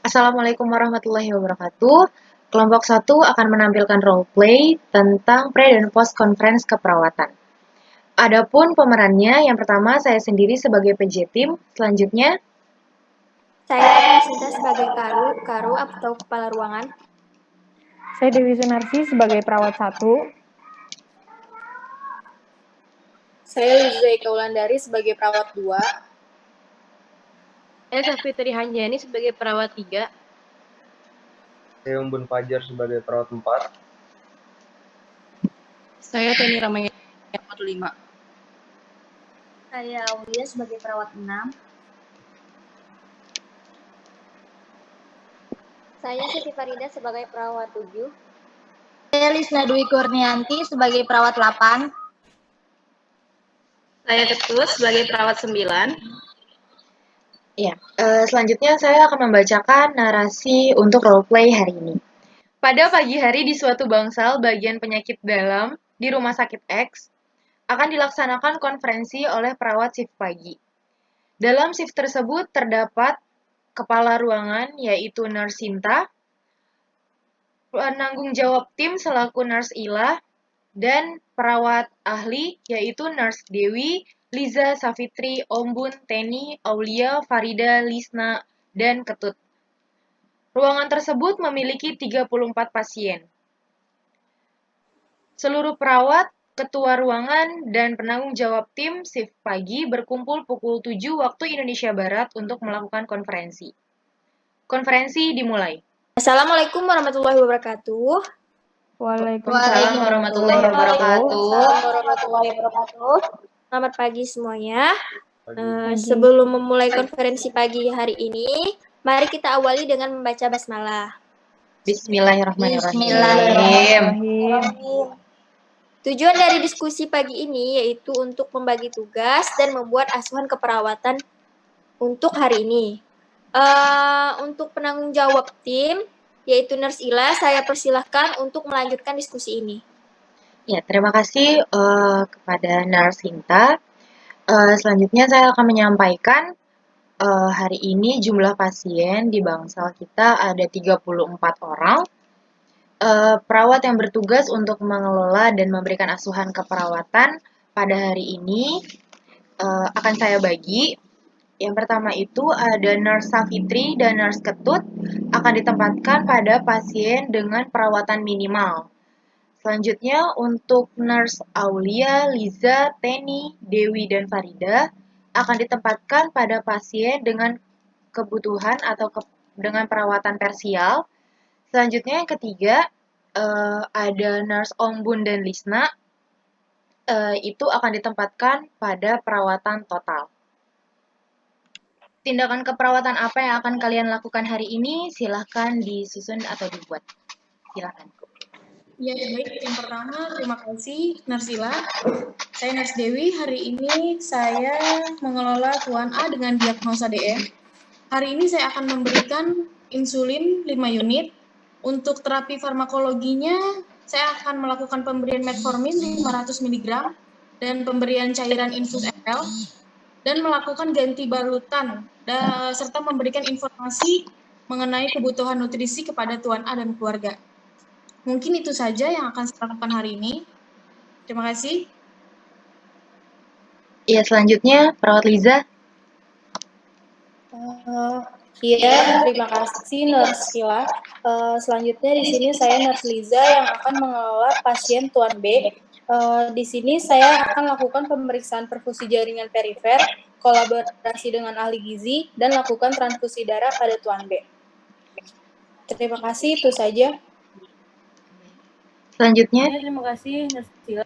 Assalamualaikum warahmatullahi wabarakatuh. Kelompok 1 akan menampilkan role play tentang pre dan post conference keperawatan. Adapun pemerannya, yang pertama saya sendiri sebagai PJ tim, selanjutnya Saya Ernesinta sebagai Karu atau kepala ruangan. Saya Dewi Sunarsi sebagai perawat 1. Saya Lizzie Kaulandari sebagai perawat 2. Saya Safitri Hanjani sebagai perawat 3. Saya Umbun Fajar sebagai perawat 4. Saya Teni Ramayana perawat 5. Saya Aulia sebagai perawat 6. Saya Siti Farida sebagai perawat 7. Saya Lisna Dwi Kurnianti sebagai perawat 8. Saya Ketus sebagai perawat 9. Ya, selanjutnya saya akan membacakan narasi untuk role play hari ini. Pada pagi hari di suatu bangsal bagian penyakit dalam di Rumah Sakit X, akan dilaksanakan konferensi oleh perawat shift pagi. Dalam shift tersebut terdapat kepala ruangan yaitu Nurse Sinta, penanggung jawab tim selaku Nurse Ila, dan perawat ahli yaitu Nurse Dewi, Liza, Safitri, Ombun, Teni, Aulia, Farida, Lisna, dan Ketut. Ruangan tersebut memiliki 34 pasien. Seluruh perawat, ketua ruangan, dan penanggung jawab tim shift pagi berkumpul pukul 7 waktu Indonesia Barat untuk melakukan konferensi. Konferensi dimulai. Assalamualaikum warahmatullahi wabarakatuh. Waalaikumsalam warahmatullahi wabarakatuh. Selamat pagi semuanya. Sebelum memulai konferensi pagi hari ini, mari kita awali dengan membaca basmalah. Bismillahirrahmanirrahim. Tujuan dari diskusi pagi ini yaitu untuk membagi tugas dan membuat asuhan keperawatan untuk hari ini. Untuk penanggung jawab tim, yaitu Nurse Ila, saya persilahkan untuk melanjutkan diskusi ini. Ya, terima kasih kepada Nurse Sinta. Selanjutnya saya akan menyampaikan hari ini jumlah pasien di bangsal kita ada 34 orang. Perawat yang bertugas untuk mengelola dan memberikan asuhan keperawatan pada hari ini akan saya bagi. Yang pertama itu ada Nurse Safitri dan Nurse Ketut akan ditempatkan pada pasien dengan perawatan minimal. Selanjutnya untuk Nurse Aulia, Liza, Teni, Dewi, dan Farida akan ditempatkan pada pasien dengan kebutuhan atau dengan perawatan tersial. Selanjutnya yang ketiga ada Nurse Ombun dan Lisna, itu akan ditempatkan pada perawatan total. Tindakan keperawatan apa yang akan kalian lakukan hari ini? Silahkan disusun atau dibuat. Silahkan. Ya, baik. Yang pertama, terima kasih Nurse Ila. Saya Nurse Dewi. Hari ini saya mengelola Tuan A dengan diagnosa DM. Hari ini saya akan memberikan insulin 5 unit. Untuk terapi farmakologinya, saya akan melakukan pemberian metformin 500 mg dan pemberian cairan infus FL dan melakukan ganti balutan serta memberikan informasi mengenai kebutuhan nutrisi kepada Tuan A dan keluarga. Mungkin itu saja yang akan saya lakukan hari ini. Terima kasih. Iya, selanjutnya perawat Liza. Iya, terima kasih Nurse Ila. Selanjutnya di sini saya Nurse Liza yang akan mengelola pasien Tuan B. Di sini saya akan lakukan pemeriksaan perfusi jaringan perifer, kolaborasi dengan ahli gizi, dan lakukan transfusi darah pada Tuan B. Terima kasih, itu saja. Selanjutnya. Terima kasih Nurse Ila.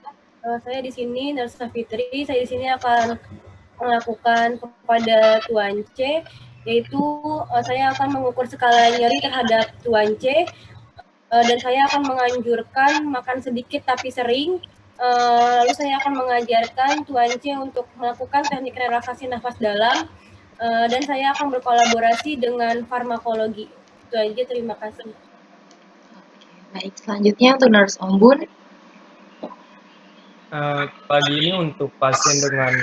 Saya di sini Nurse Safitri. Saya di sini akan melakukan kepada Tuan C, yaitu saya akan mengukur skala nyeri terhadap Tuan C, dan saya akan menganjurkan makan sedikit tapi sering. Lalu saya akan mengajarkan Tuan C untuk melakukan teknik relaksasi nafas dalam, dan saya akan berkolaborasi dengan farmakologi. Itu aja, terima kasih. Baik, selanjutnya untuk Nurse Ombun. Pagi ini untuk pasien dengan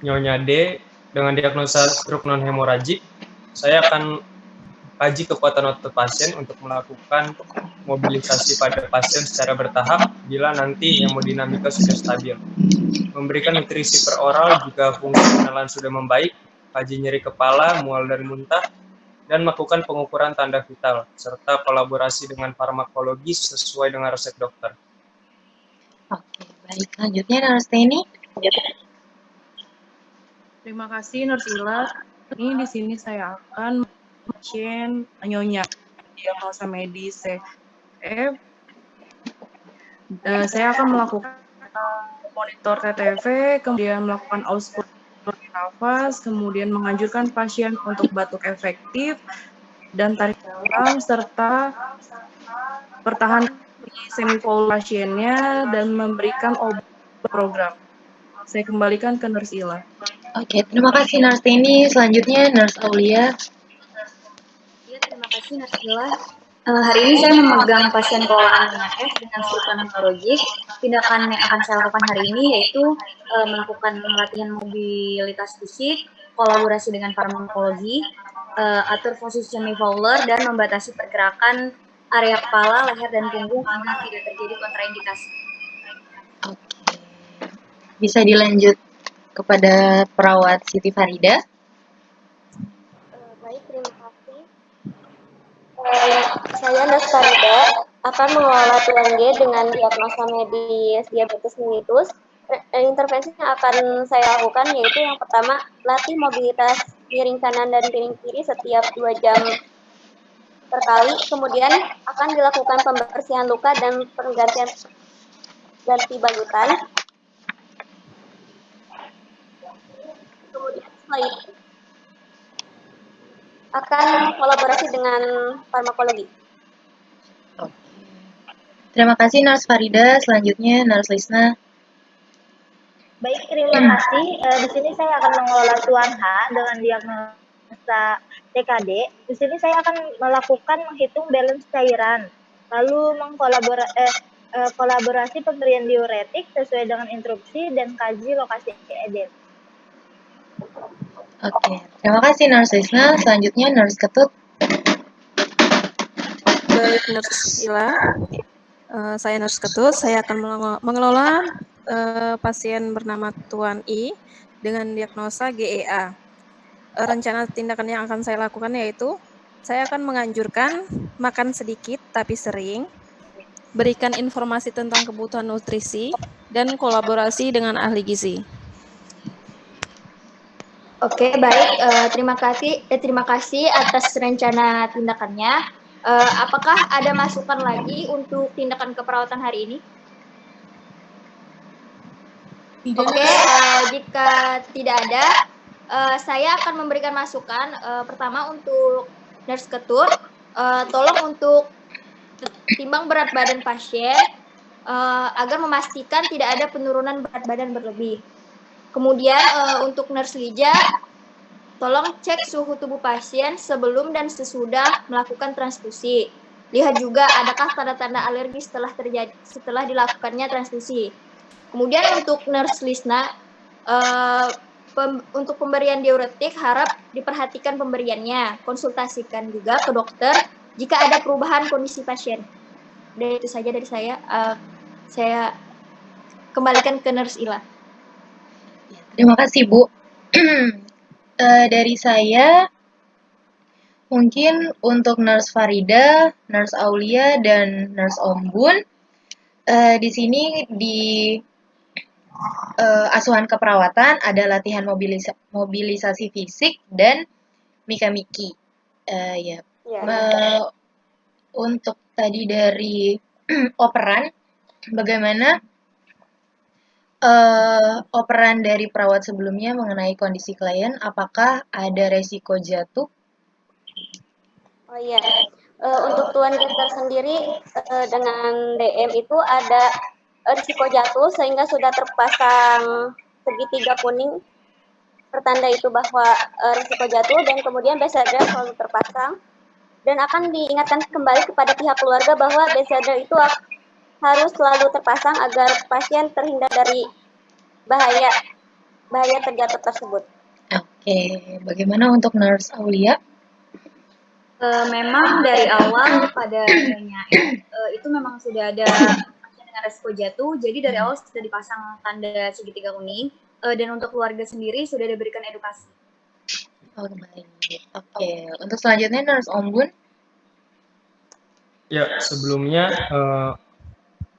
Nyonya D dengan diagnosa stroke non hemoragik, saya akan kaji kekuatan otot pasien untuk melakukan mobilisasi pada pasien secara bertahap bila nanti hemodinamika sudah stabil. Memberikan nutrisi per oral jika fungsi penelan sudah membaik, kaji nyeri kepala, mual dan muntah, dan melakukan pengukuran tanda vital, serta kolaborasi dengan farmakologis sesuai dengan resep dokter. Oke, baik. Selanjutnya Nurse Teni. Terima kasih Nurse Ila. Ini di sini saya akan pasien nyonya diagnosa medis CF. Saya akan melakukan monitor TTV, kemudian melakukan auskultasi nafas, kemudian menganjurkan pasien untuk batuk efektif dan tarik nafas, serta pertahankan semivolum pasiennya dan memberikan obat program. Saya kembalikan ke Nurse Ila. Oke, terima kasih Nurse Teni. Selanjutnya Nurse Aulia. Ya, terima kasih Nurse Ila. Hari ini saya memegang pasien bawaan F dengan struktur neurologik. Tindakan yang akan saya lakukan hari ini yaitu melakukan latihan mobilitas fisik, kolaborasi dengan farmakologi, atur posisi semifowler, dan membatasi pergerakan area kepala, leher, dan punggung agar tidak terjadi kontraindikasi. Oke. Bisa dilanjut kepada perawat Siti Farida. Baik, terima kasih. Saya Nurse Farida akan mengelola tuan G dengan diagnosa medis diabetes mellitus. Intervensi yang akan saya lakukan yaitu yang pertama, latih mobilitas piring kanan dan piring kiri setiap 2 jam per kali. Kemudian akan dilakukan pembersihan luka dan penggantian ganti balutan. Kemudian setelah itu akan kolaborasi dengan farmakologi. Oke. Terima kasih Nurse Farida. Selanjutnya Nurse Lisna. Baik, terima kasih. Di sini saya akan mengelola tuan H dengan diagnosa TKD. Di sini saya akan melakukan menghitung balance cairan, lalu kolaborasi pemberian diuretik sesuai dengan instruksi dan kaji lokasi edem. Oke, terima kasih Nurse Lisna. Selanjutnya Nurse Ketut. Baik, Nurse Ila. Saya Nurse Ketut. Saya akan mengelola pasien bernama Tuan I dengan diagnosa GEA. Rencana tindakan yang akan saya lakukan yaitu saya akan menganjurkan makan sedikit tapi sering, berikan informasi tentang kebutuhan nutrisi, dan kolaborasi dengan ahli gizi. Oke, baik. Terima kasih atas rencana tindakannya. Apakah ada masukan lagi untuk tindakan keperawatan hari ini? Oke, jika tidak ada, saya akan memberikan masukan. Pertama untuk Nurse Ketut, tolong untuk timbang berat badan pasien agar memastikan tidak ada penurunan berat badan berlebih. Kemudian untuk Nurse Lija, tolong cek suhu tubuh pasien sebelum dan sesudah melakukan transfusi. Lihat juga adakah tanda-tanda alergi setelah dilakukannya transfusi. Kemudian untuk Nurse Lisna, untuk pemberian diuretik harap diperhatikan pemberiannya. Konsultasikan juga ke dokter jika ada perubahan kondisi pasien. Dan itu saja dari saya. Saya kembalikan ke Nurse Ila. Terima kasih Bu. Dari saya, mungkin untuk Nurse Farida, Nurse Aulia, dan Nurse Ombun, di sini di asuhan keperawatan ada latihan mobilisasi fisik dan mika-miki. Untuk tadi dari operan, bagaimana operan dari perawat sebelumnya mengenai kondisi klien, apakah ada resiko jatuh? Oh iya, untuk tuan kita sendiri dengan DM itu ada risiko jatuh sehingga sudah terpasang segitiga kuning pertanda itu bahwa risiko jatuh, dan kemudian bedside selalu terpasang dan akan diingatkan kembali kepada pihak keluarga bahwa bedside itu harus selalu terpasang agar pasien terhindar dari bahaya terjatuh tersebut. Oke, bagaimana untuk Nurse Aulia? Memang dari awal pada nilainya itu memang sudah ada pasien dengan resiko jatuh, jadi dari awal sudah dipasang tanda segitiga kuning, dan untuk keluarga sendiri sudah diberikan edukasi. Oh, baik. Oke, untuk selanjutnya Nurse Ombun. Ya, sebelumnya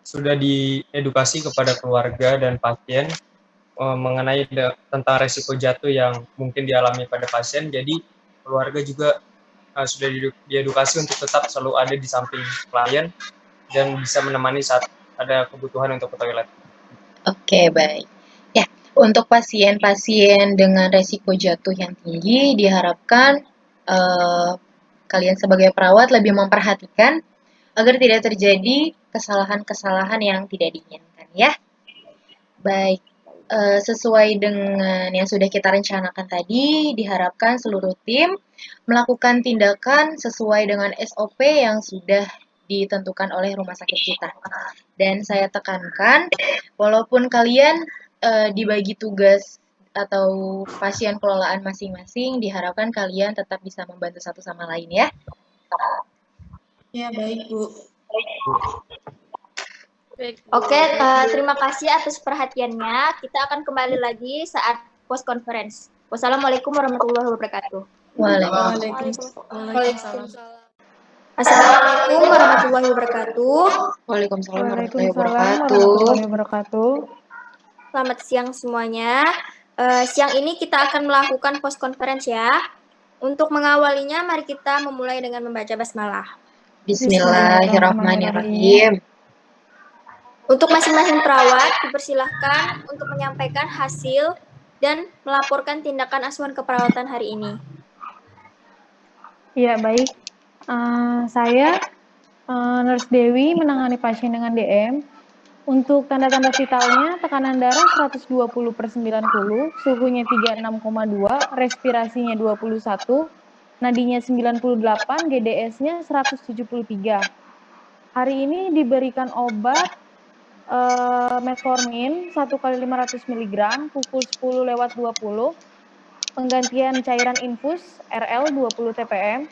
sudah diedukasi kepada keluarga dan pasien mengenai tentang resiko jatuh yang mungkin dialami pada pasien. Jadi keluarga juga sudah diedukasi untuk tetap selalu ada di samping klien dan bisa menemani saat ada kebutuhan untuk ke toilet. Oke, baik. Ya, untuk pasien-pasien dengan resiko jatuh yang tinggi diharapkan kalian sebagai perawat lebih memperhatikan agar tidak terjadi kesalahan-kesalahan yang tidak diinginkan ya. Baik, sesuai dengan yang sudah kita rencanakan tadi, diharapkan seluruh tim melakukan tindakan sesuai dengan SOP yang sudah ditentukan oleh rumah sakit kita. Dan saya tekankan, walaupun kalian dibagi tugas atau pasien kelolaan masing-masing, diharapkan kalian tetap bisa membantu satu sama lain ya. Ya, baik, Bu. Oke, terima kasih atas perhatiannya. Kita akan kembali lagi saat post conference. Wassalamualaikum warahmatullahi wabarakatuh. Waalaikumsalam. Assalamualaikum warahmatullahi wabarakatuh. Waalaikumsalam warahmatullahi Waalaikumsalam wabarakatuh. warahmatullahi wabarakatuh. Selamat siang semuanya. Siang ini kita akan melakukan post conference ya. Untuk mengawalinya, mari kita memulai dengan membaca basmalah. Bismillahirrahmanirrahim. Untuk masing-masing perawat, dipersilahkan untuk menyampaikan hasil dan melaporkan tindakan asuhan keperawatan hari ini. Ya, baik. Saya, Nurse Dewi, menangani pasien dengan DM. Untuk tanda-tanda vitalnya, tekanan darah 120/90, suhunya 36,2, respirasinya 21, nadinya 98, GDS-nya 173. Hari ini diberikan obat metformin 1 kali 500 mg, pukul 10:20, penggantian cairan infus RL 20 TPM,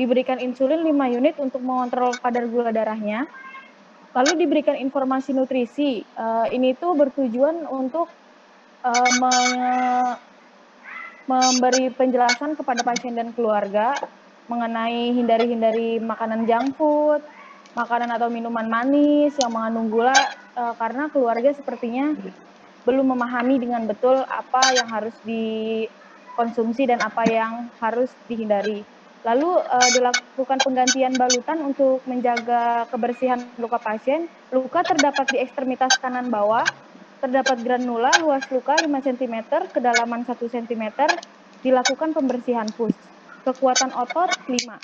diberikan insulin 5 unit untuk mengontrol kadar gula darahnya. Lalu diberikan informasi nutrisi. Ini tuh bertujuan untuk memberi penjelasan kepada pasien dan keluarga mengenai hindari makanan junk food, makanan atau minuman manis yang mengandung gula, karena keluarga sepertinya belum memahami dengan betul apa yang harus dikonsumsi dan apa yang harus dihindari. Lalu dilakukan penggantian balutan untuk menjaga kebersihan luka pasien. Luka terdapat di ekstremitas kanan bawah, terdapat granula, luas luka 5 cm, kedalaman 1 cm, dilakukan pembersihan pus. Kekuatan otot 5.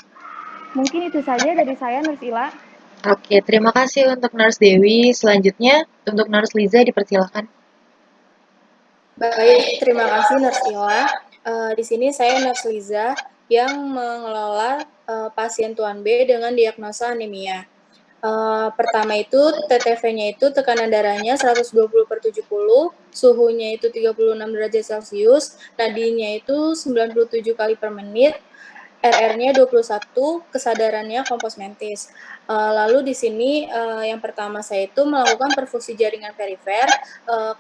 Mungkin itu saja dari saya, Nurse Ila. Oke, terima kasih untuk Nurse Dewi. Selanjutnya, untuk Nurse Liza dipersilakan. Baik, terima kasih Nurse Ila. Di sini saya Nurse Liza yang mengelola pasien Tuan B dengan diagnosa anemia. Pertama itu TTV-nya itu tekanan darahnya 120/70, suhunya itu 36 derajat Celcius, nadinya itu 97 kali per menit, RR-nya 21, kesadarannya kompos mentis. Lalu di sini yang pertama saya itu melakukan perfusi jaringan perifer,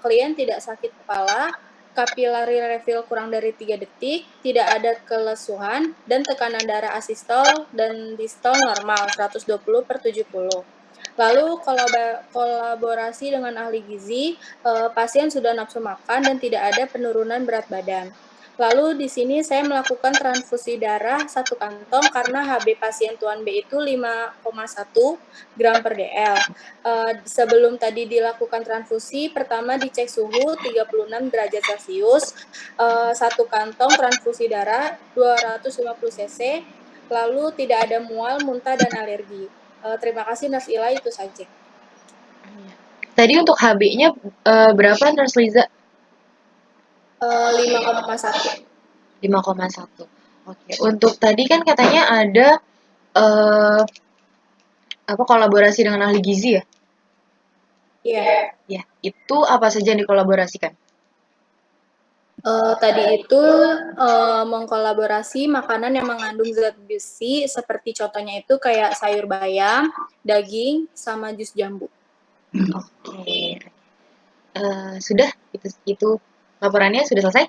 klien tidak sakit kepala, kapilari refill kurang dari 3 detik, tidak ada kelesuan, dan tekanan darah asistol dan distol normal 120/70. Lalu kolaborasi dengan ahli gizi, pasien sudah nafsu makan dan tidak ada penurunan berat badan. Lalu di sini saya melakukan transfusi darah 1 kantong karena HB pasien Tuan B itu 5,1 gram per DL. Sebelum tadi dilakukan transfusi, pertama dicek suhu 36 derajat Celcius, 1 kantong transfusi darah 250 cc, lalu tidak ada mual, muntah, dan alergi. Terima kasih Nurse Ila, itu saja. Tadi untuk HB-nya berapa Nurse Liza? 5,1. 5,1. Oke, untuk tadi kan katanya ada kolaborasi dengan ahli gizi ya? Iya. Ya, itu apa saja yang dikolaborasikan? Tadi itu mengkolaborasi makanan yang mengandung zat besi seperti contohnya itu kayak sayur bayam, daging, sama jus jambu. Oke. Sudah itu laporannya sudah selesai?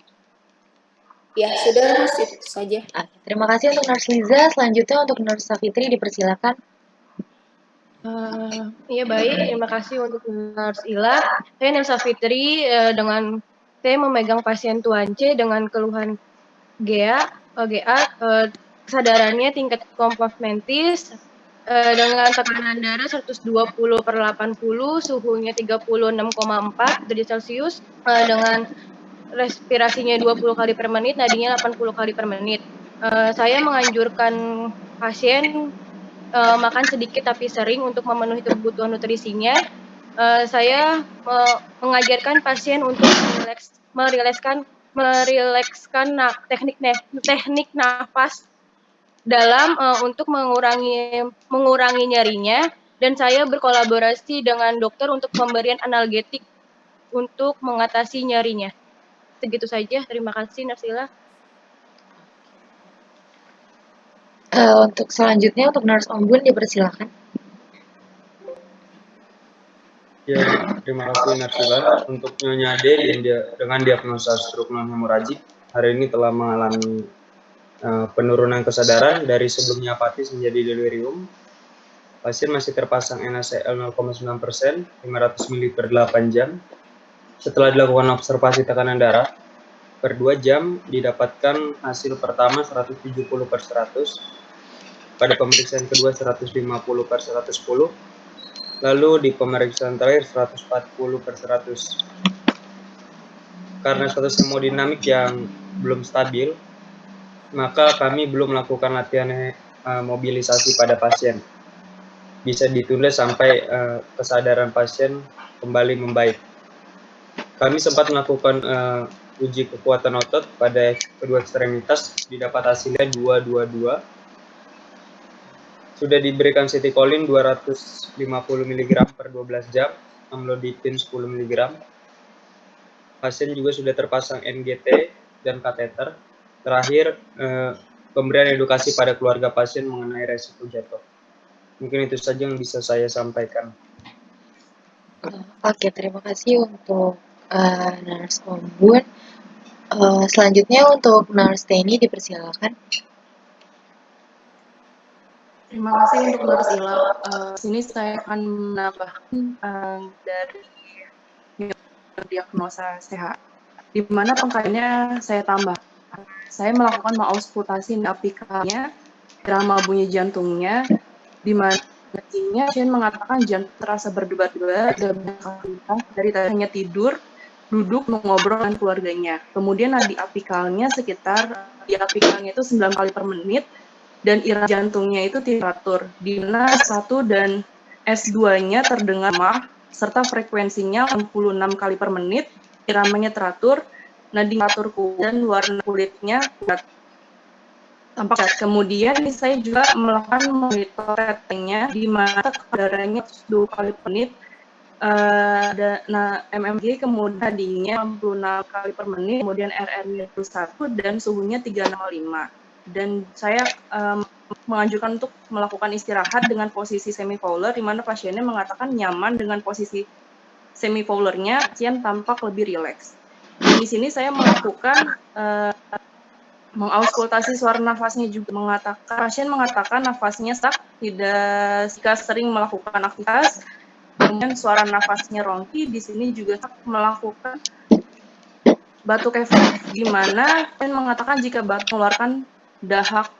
Ya, sudah Mas, itu saja. Terima kasih untuk Nurse Liza. Selanjutnya untuk Nurse Safitri dipersilakan. Iya baik, terima kasih untuk Nurse Ila. Saya Nurse Safitri dengan saya memegang pasien Tuan C dengan keluhan GA, kesadarannya tingkat komplementis dengan tekanan darah 120/80, suhunya 36,4 derajat Celcius, dengan respirasinya 20 kali per menit, nadinya 80 kali per menit. Saya menganjurkan pasien makan sedikit tapi sering untuk memenuhi kebutuhan nutrisinya. Saya mengajarkan pasien untuk merilekskan teknik nafas dalam untuk mengurangi nyerinya, dan saya berkolaborasi dengan dokter untuk pemberian analgetik untuk mengatasi nyerinya. Segitu saja. Terima kasih, Narsila. Untuk selanjutnya untuk Nurse Ombun dipersilakan. Ya, terima kasih Narsila. Untuk Nyonya D dengan diagnosa stroke non-hemoragik hari ini telah mengalami penurunan kesadaran dari sebelumnya apatis menjadi delirium. Pasien masih terpasang NaCl 0,9%, 500 ml per 8 jam. Setelah dilakukan observasi tekanan darah, per 2 jam didapatkan hasil pertama 170/100, pada pemeriksaan kedua 150/110, lalu di pemeriksaan terakhir 140/100. Karena status hemodinamik yang belum stabil, maka kami belum melakukan latihan mobilisasi pada pasien. Bisa ditunda sampai kesadaran pasien kembali membaik. Kami sempat melakukan uji kekuatan otot pada kedua ekstremitas, didapat hasilnya 222. Sudah diberikan citicoline 250 mg per 12 jam, amlodipine 10 mg. Pasien juga sudah terpasang NGT dan kateter. Terakhir, pemberian edukasi pada keluarga pasien mengenai resiko jatuh. Mungkin itu saja yang bisa saya sampaikan. Oke, terima kasih untuk Nurse Ombun. Selanjutnya untuk Nurse Teni dipersilakan. Terima kasih untuk Nurse Ila. Sini saya akan menambahkan dari diagnosa sehat, di mana pengkajiannya saya tambah. Saya melakukan mengauskultasi apikalnya, irama bunyi jantungnya, di mana pasien mengatakan jantung terasa berdebar-debar dari tadinya tidur, duduk, mengobrol dengan keluarganya. Kemudian nadi apikalnya di apikalnya itu 9 kali per menit, dan irama jantungnya itu teratur, di mana S1 dan S2-nya terdengar lemah, serta frekuensinya 66 kali per menit, iramanya teratur, nadi teratur dan warna kulitnya tampak. Kemudian saya juga melakukan monitor ratingnya, di mana kadarnya 2 kali per menit, mmG, kemudian nadinya 66 kali per menit, kemudian RR-nya 1 dan suhunya 305. Dan saya menganjurkan untuk melakukan istirahat dengan posisi semi-fowler, di mana pasiennya mengatakan nyaman dengan posisi semi-fowlernya, pasien tampak lebih rileks. Dan di sini saya melakukan mengauskultasi suara nafasnya juga, pasien mengatakan nafasnya stuck, tidak sering melakukan aktivitas, kemudian suara nafasnya ronki. Di sini juga melakukan batuk efek, di mana pasien mengatakan jika batuk mengeluarkan dahak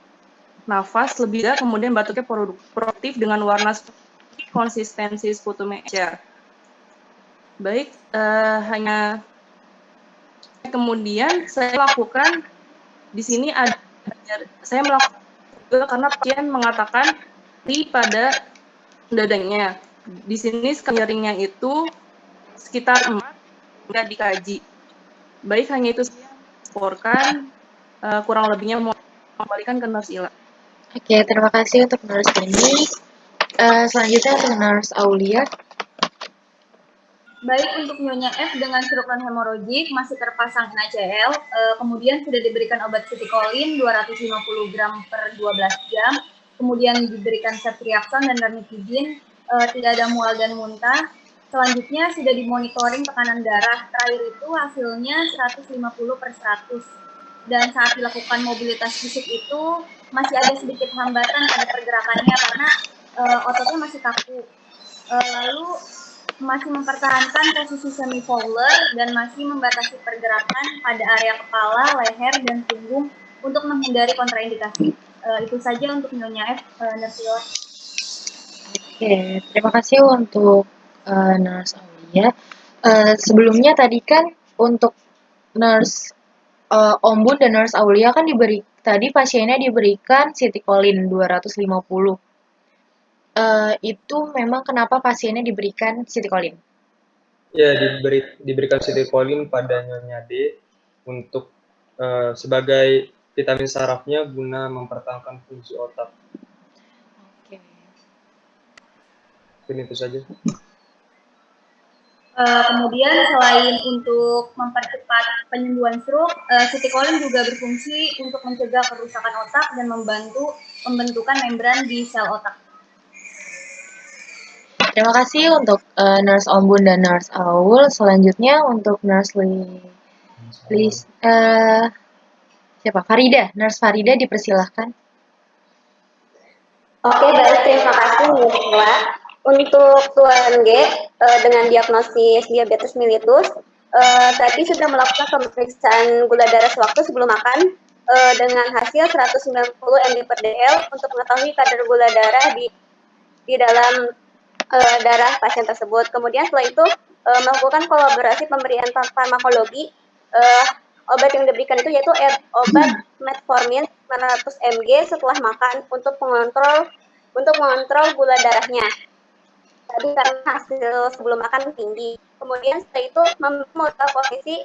nafas lebih dah, kemudian batuknya produktif dengan warna konsistensi sputumnya encer. Baik, hanya kemudian saya lakukan di sini saya melakukan juga karena pasien mengatakan di pada dadanya. Di sini scanneringnya itu sekitar 4, nggak dikaji. Baik, hanya itu saya laporkan, kurang lebihnya mau kembalikan ke Nurse Ila. Oke, terima kasih untuk Nurse Teni. Selanjutnya untuk Nurse Aulia. Baik untuk Nyonya F dengan stroke non-hemorrhagik masih terpasang NaCl, kemudian sudah diberikan obat sitikolin 250 gram per 12 jam, kemudian diberikan ceftriaxone dan ranitidin, tidak ada mual dan muntah. Selanjutnya sudah dimonitoring tekanan darah, terakhir itu hasilnya 150/100. Dan saat dilakukan mobilitas fisik itu masih ada sedikit hambatan pada pergerakannya karena ototnya masih kaku. Lalu masih mempertahankan posisi semi fowler dan masih membatasi pergerakan pada area kepala, leher, dan punggung untuk menghindari kontraindikasi. Itu saja untuk Nyonya F, Nursila. Oke, terima kasih untuk Nurse Aulia. Sebelumnya tadi kan untuk Nurse Om Bun dan Nurse Aulia kan tadi pasiennya diberikan sitikolin 250. Itu memang kenapa pasiennya diberikan sitikolin? Ya, diberikan sitikolin pada Nyonya D untuk sebagai vitamin sarafnya guna mempertahankan fungsi otak. Oke. Mungkin itu saja. Kemudian selain untuk mempercepat penyembuhan stroke, sitikolin juga berfungsi untuk mencegah kerusakan otak dan membantu pembentukan membran di sel otak. Terima kasih untuk Nurse Om Bun dan Nurse Aul. Selanjutnya untuk Nurse siapa? Farida. Nurse Farida dipersilahkan. Oke, baik. Terima kasih, Nursila. Untuk Tuan G dengan diagnosis diabetes mellitus, tadi sudah melakukan pemeriksaan gula darah sewaktu sebelum makan dengan hasil 190 mg/dl untuk mengetahui kadar gula darah di dalam darah pasien tersebut. Kemudian setelah itu melakukan kolaborasi pemberian farmakologi. Obat yang diberikan itu yaitu obat metformin 900 mg setelah makan untuk mengontrol gula darahnya. Tadi karena hasil sebelum makan tinggi. Kemudian setelah itu memonitor posisi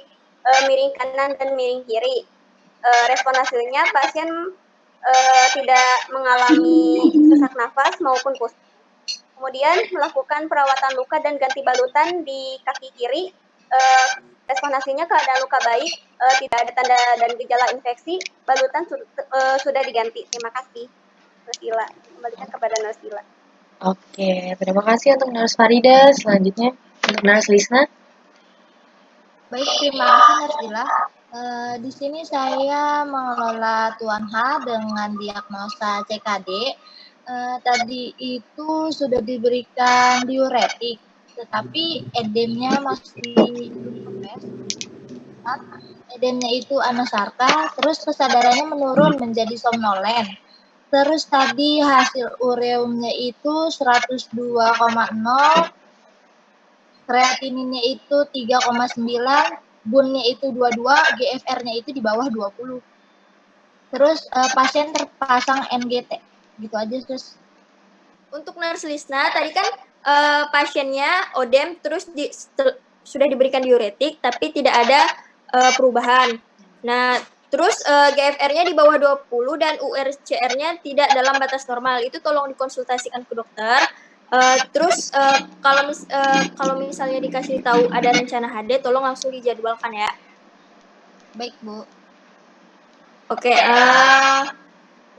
miring kanan dan miring kiri. Respon hasilnya pasien tidak mengalami sesak nafas maupun pusing. Kemudian melakukan perawatan luka dan ganti balutan di kaki kiri. Respon hasilnya keadaan luka baik, tidak ada tanda dan gejala infeksi, balutan sudah diganti. Terima kasih, Nursila. Kembalikan kepada Nursila. Oke, terima kasih untuk Nurse Farida. Selanjutnya untuk Nurse Lisna. Baik, terima kasih Nursila. Di sini saya mengelola Tuan H dengan diagnosa CKD. Tadi itu sudah diberikan diuretik, tetapi edemnya masih kempes. Edemnya itu anosarka, terus kesadarannya menurun menjadi somnolen. Terus tadi hasil ureumnya itu 102,0, kreatininnya itu 3,9, bunnya itu 22, GFR-nya itu di bawah 20. Terus pasien terpasang NGT. Gitu aja, terus. Untuk Nurse Lisna, tadi kan pasiennya ODEM terus sudah diberikan diuretik, tapi tidak ada perubahan. Nah, terus GFR-nya di bawah 20 dan URCR-nya tidak dalam batas normal. Itu tolong dikonsultasikan ke dokter. Terus kalau misalnya dikasih tahu ada rencana HD, tolong langsung dijadwalkan ya. Baik, Bu. Oke,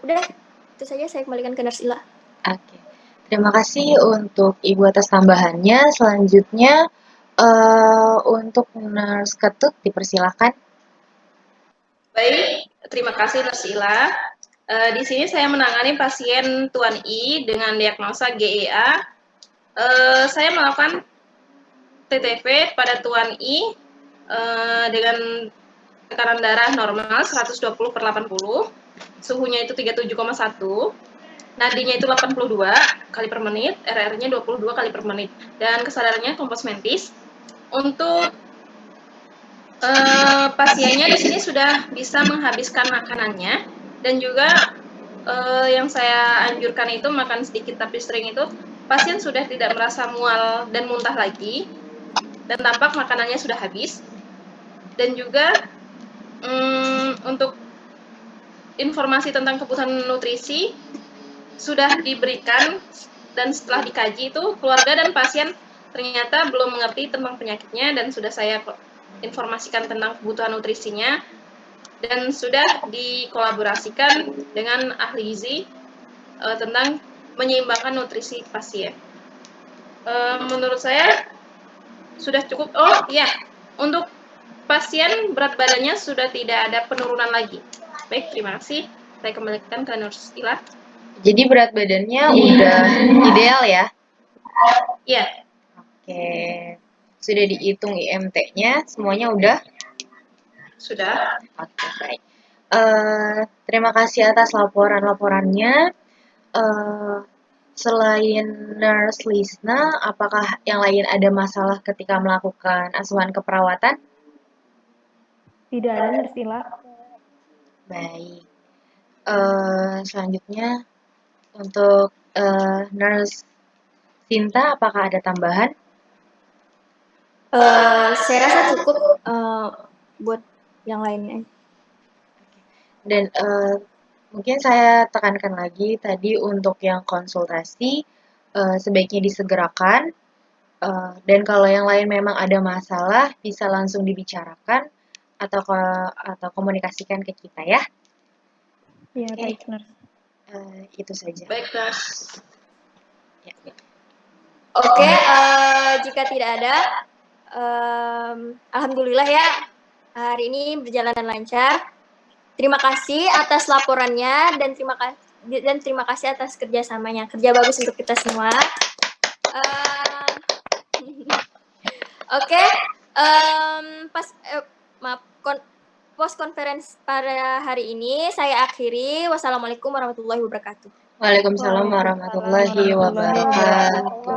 udah itu saja, saya kembalikan ke Nursila. Oke. Terima kasih untuk Ibu atas tambahannya. Selanjutnya untuk Nurse Ketut dipersilakan. Baik, terima kasih Nursila. Di sini saya menangani pasien Tuan I dengan diagnosa GEA. Saya melakukan TTV pada Tuan I dengan tekanan darah normal 120/80, suhunya itu 37,1, nadinya itu 82 kali per menit, RR-nya 22 kali per menit, dan kesadarannya kompos mentis. Untuk pasiennya di sini sudah bisa menghabiskan makanannya, dan juga yang saya anjurkan itu makan sedikit tapi sering itu, pasien sudah tidak merasa mual dan muntah lagi, dan tampak makanannya sudah habis. Dan juga untuk informasi tentang kebutuhan nutrisi sudah diberikan, dan setelah dikaji itu keluarga dan pasien ternyata belum mengerti tentang penyakitnya dan sudah saya informasikan tentang kebutuhan nutrisinya dan sudah dikolaborasikan dengan ahli gizi tentang menyeimbangkan nutrisi pasien. Menurut saya sudah cukup. Oh iya, untuk pasien berat badannya sudah tidak ada penurunan lagi. Baik, terima kasih. Saya kembalikan ke Nurse Ila. Jadi berat badannya udah ideal ya? Iya. Oke. Sudah dihitung IMT-nya, semuanya udah? Sudah. Oke, baik. Terima kasih atas laporan-laporannya. Selain Nurse Lisna, apakah yang lain ada masalah ketika melakukan asuhan keperawatan? Tidak ada, Nurse Ila. Baik. Selanjutnya untuk Nurse Sinta, apakah ada tambahan? Saya rasa cukup buat yang lainnya. Dan mungkin saya tekankan lagi tadi untuk yang konsultasi sebaiknya disegerakan. Dan kalau yang lain memang ada masalah bisa langsung dibicarakan atau komunikasikan ke kita ya. Iya, baik, Nurse. Itu saja. Baik, Nurse. Ya. Oke, jika tidak ada, alhamdulillah ya hari ini berjalan lancar. Terima kasih atas laporannya dan terima kasih atas kerjasamanya. Kerja bagus untuk kita semua. Oke, post conference pada hari ini saya akhiri. Wassalamualaikum warahmatullahi wabarakatuh. Waalaikumsalam warahmatullahi wabarakatuh.